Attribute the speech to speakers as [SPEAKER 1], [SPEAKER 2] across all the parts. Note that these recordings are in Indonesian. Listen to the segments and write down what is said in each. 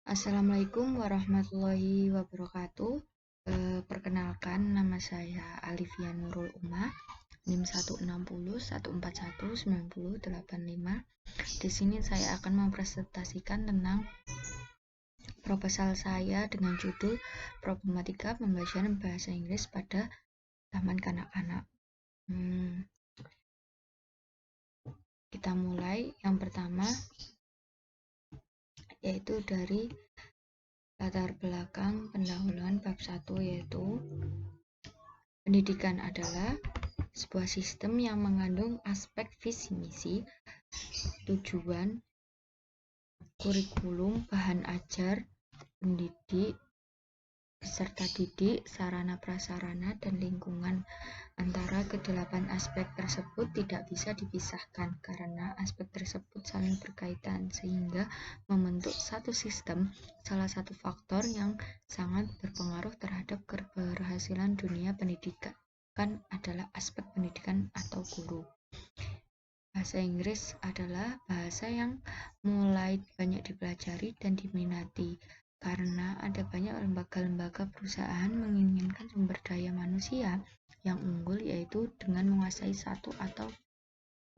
[SPEAKER 1] Assalamualaikum warahmatullahi wabarakatuh. Perkenalkan, nama saya Alivia Nurul Uma, NIM 160141985. Di sini saya akan mempresentasikan tentang proposal saya dengan judul Problematika Pembelajaran Bahasa Inggris pada Taman Kanak-kanak. Kita mulai. Yang pertama yaitu dari latar belakang pendahuluan bab 1, yaitu pendidikan adalah sebuah sistem yang mengandung aspek visi misi, tujuan, kurikulum, bahan ajar, pendidik, peserta didik, sarana prasarana, dan lingkungan. Antara kedelapan aspek tersebut tidak bisa dipisahkan karena aspek tersebut saling berkaitan sehingga membentuk satu sistem. Salah satu faktor yang sangat berpengaruh terhadap keberhasilan dunia pendidikan adalah aspek pendidikan atau guru. Bahasa Inggris adalah bahasa yang mulai banyak dipelajari dan diminati karena ada banyak lembaga-lembaga perusahaan menginginkan sumber daya manusia yang unggul, yaitu dengan menguasai satu atau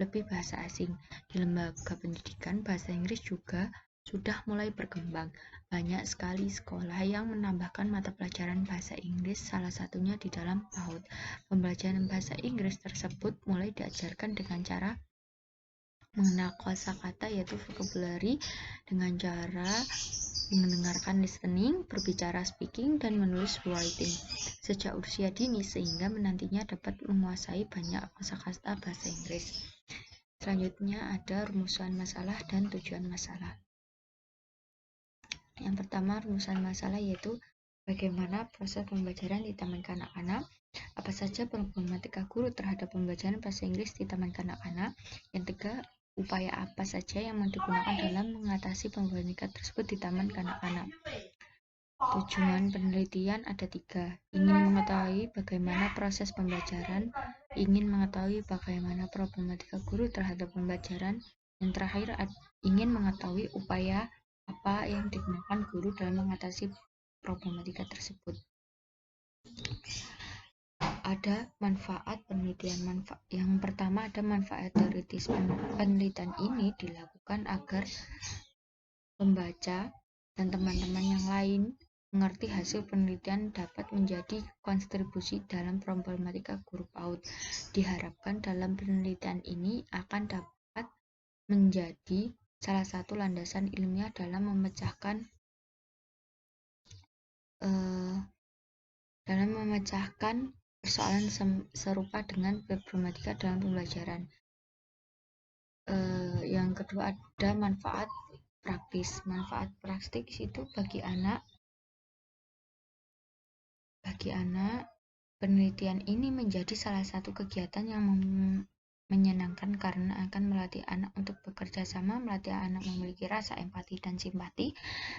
[SPEAKER 1] lebih bahasa asing. Di lembaga pendidikan, bahasa Inggris juga sudah mulai berkembang. Banyak sekali sekolah yang menambahkan mata pelajaran bahasa Inggris, salah satunya di dalam PAUD. Pembelajaran bahasa Inggris tersebut mulai diajarkan dengan cara mengenal kosakata, yaitu vocabulary, dengan cara mendengarkan listening, berbicara speaking, dan menulis writing sejak usia dini sehingga menantinya dapat menguasai banyak kosakata bahasa Inggris. Selanjutnya ada rumusan masalah dan tujuan masalah. Yang pertama, rumusan masalah yaitu bagaimana proses pembelajaran di taman kanak-kanak, apa saja problematika guru terhadap pembelajaran bahasa Inggris di taman kanak-kanak. Yang ketiga, upaya apa saja yang digunakan dalam mengatasi problematika tersebut di taman kanak-kanak. Tujuan penelitian ada 3. Ingin mengetahui bagaimana proses pembelajaran, ingin mengetahui bagaimana problematika guru terhadap pembelajaran, yang terakhir ingin mengetahui upaya apa yang digunakan guru dalam mengatasi problematika tersebut. Ada manfaat penelitian. Yang pertama ada manfaat teoritis. Penelitian ini dilakukan agar pembaca dan teman-teman yang lain mengerti hasil penelitian dapat menjadi kontribusi dalam problematika guru PAUD. Diharapkan dalam penelitian ini akan dapat menjadi salah satu landasan ilmiah dalam memecahkan persoalan serupa dengan problematika dalam pembelajaran. Yang kedua ada manfaat praktis. Manfaat praktis itu bagi anak, penelitian ini menjadi salah satu kegiatan yang menyenangkan karena akan melatih anak untuk bekerja sama, melatih anak memiliki rasa empati dan simpati,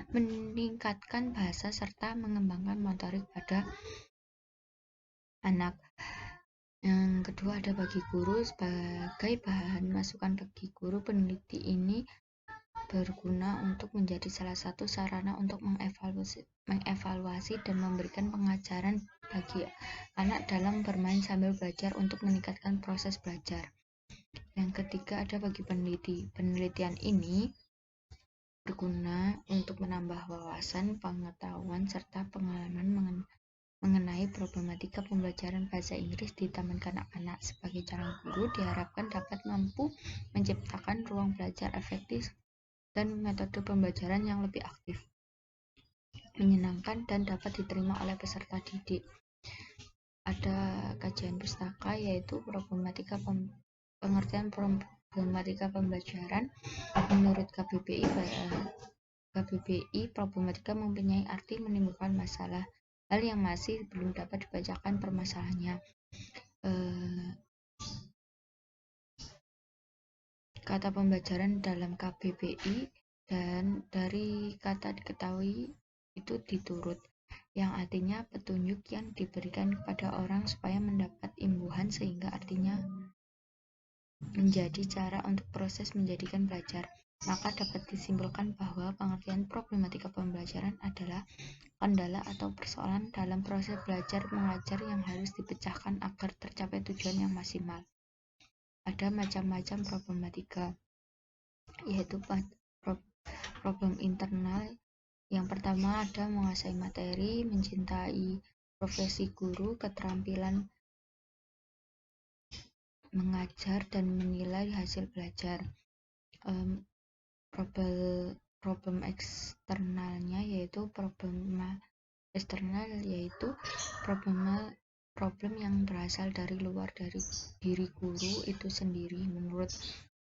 [SPEAKER 1] meningkatkan bahasa serta mengembangkan motorik pada anak. Yang kedua ada bagi guru. Sebagai bahan masukan bagi guru, peneliti ini berguna untuk menjadi salah satu sarana untuk mengevaluasi dan memberikan pengajaran bagi anak dalam bermain sambil belajar untuk meningkatkan proses belajar. Yang ketiga ada bagi peneliti. Penelitian ini berguna untuk menambah wawasan, pengetahuan, serta pengalaman mengenai problematika pembelajaran bahasa Inggris di taman kanak-kanak. Sebagai calon guru diharapkan dapat mampu menciptakan ruang belajar efektif dan metode pembelajaran yang lebih aktif, menyenangkan, dan dapat diterima oleh peserta didik. Ada kajian pustaka yaitu pengertian problematika pembelajaran. Menurut KBBI, problematika mempunyai arti menimbulkan masalah, hal yang masih belum dapat dibacakan permasalahannya. Kata pembelajaran dalam KBBI dan dari kata diketahui itu diturut, yang artinya petunjuk yang diberikan kepada orang supaya mendapat imbuhan, sehingga artinya menjadi cara untuk proses menjadikan belajar. maka dapat disimpulkan bahwa pengertian problematika pembelajaran adalah kendala atau persoalan dalam proses belajar mengajar yang harus dipecahkan agar tercapai tujuan yang maksimal. Ada macam-macam problematika, yaitu problem internal. Yang pertama ada menguasai materi, mencintai profesi guru, keterampilan mengajar, dan menilai hasil belajar. Problem eksternalnya yaitu problem yang berasal dari luar dari diri guru itu sendiri. Menurut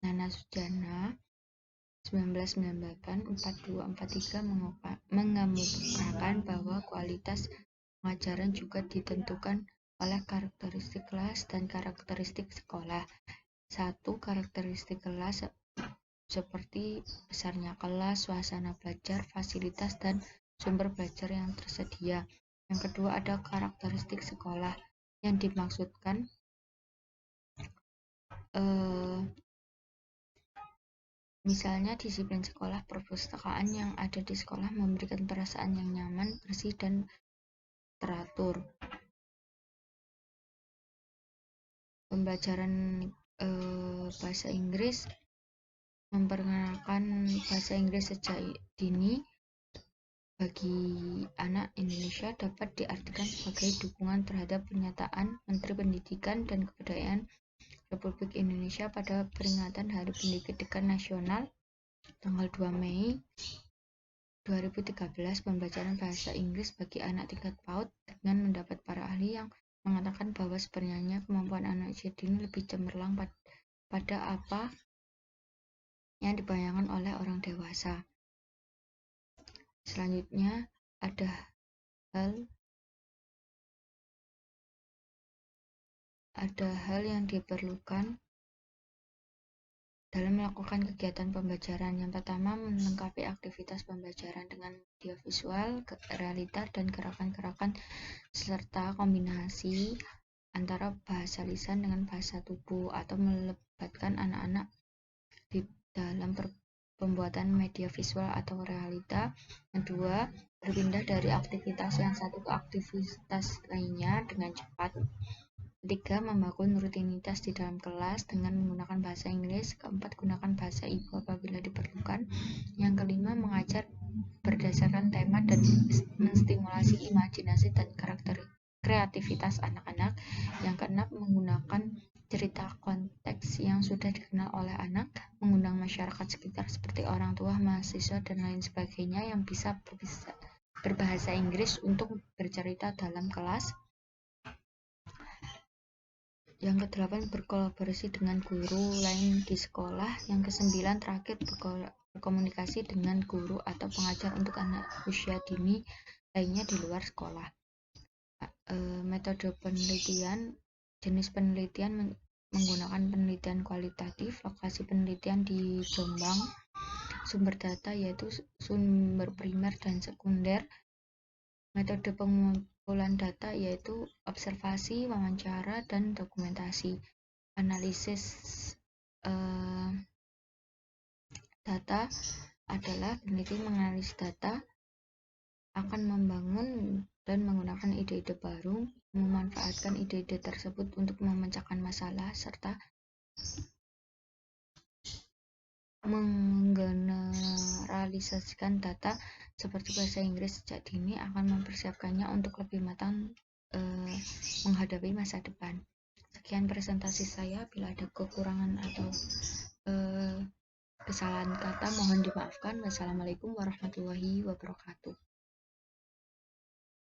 [SPEAKER 1] Nana Sujana 1998-4243 mengemukakan bahwa kualitas pengajaran juga ditentukan oleh karakteristik kelas dan karakteristik sekolah. 1. Karakteristik kelas seperti besarnya kelas, suasana belajar, fasilitas, dan sumber belajar yang tersedia. Yang kedua ada karakteristik sekolah, yang dimaksudkan misalnya disiplin sekolah, perpustakaan yang ada di sekolah memberikan perasaan yang nyaman, bersih, dan teratur. Pembelajaran bahasa Inggris, memperkenalkan bahasa Inggris sejak dini bagi anak Indonesia dapat diartikan sebagai dukungan terhadap pernyataan Menteri Pendidikan dan Kebudayaan Republik Indonesia pada peringatan Hari Pendidikan Nasional tanggal 2 Mei 2013. Pembelajaran bahasa Inggris bagi anak tingkat PAUD dengan mendapat para ahli yang mengatakan bahwa sebenarnya kemampuan anak usia dini lebih cemerlang pada apa yang dibayangkan oleh orang dewasa. Selanjutnya ada hal yang diperlukan dalam melakukan kegiatan pembelajaran. Yang pertama, melengkapi aktivitas pembelajaran dengan media visual, realita, dan gerakan-gerakan serta kombinasi antara bahasa lisan dengan bahasa tubuh, atau melibatkan anak-anak di dalam pembuatan media visual atau realita. Kedua, berpindah dari aktivitas yang satu ke aktivitas lainnya dengan cepat. Ketiga, membangun rutinitas di dalam kelas dengan menggunakan bahasa Inggris. Keempat, gunakan bahasa ibu apabila diperlukan. Yang kelima, mengajar berdasarkan tema dan menstimulasi imajinasi dan kreativitas anak-anak. Yang keenam, menggunakan cerita konteks yang sudah dikenal oleh anak, mengundang masyarakat sekitar seperti orang tua, mahasiswa, dan lain sebagainya yang bisa berbahasa Inggris untuk bercerita dalam kelas. Yang kedelapan, berkolaborasi dengan guru lain di sekolah. Yang kesembilan, terakhir, berkomunikasi dengan guru atau pengajar untuk anak usia dini lainnya di luar sekolah. Metode penelitian, jenis penelitian menggunakan penelitian kualitatif, lokasi penelitian di Jombang, sumber data yaitu sumber primer dan sekunder. Metode pengumpulan data yaitu observasi, wawancara, dan dokumentasi. Analisis data adalah peneliti menganalisis data, akan membangun dan menggunakan ide-ide baru, memanfaatkan ide-ide tersebut untuk memecahkan masalah, serta menggeneralisasikan data seperti bahasa Inggris sejak dini, akan mempersiapkannya untuk lebih matang menghadapi masa depan. Sekian presentasi saya. Bila ada kekurangan atau kesalahan kata mohon dimaafkan. Wassalamualaikum warahmatullahi wabarakatuh.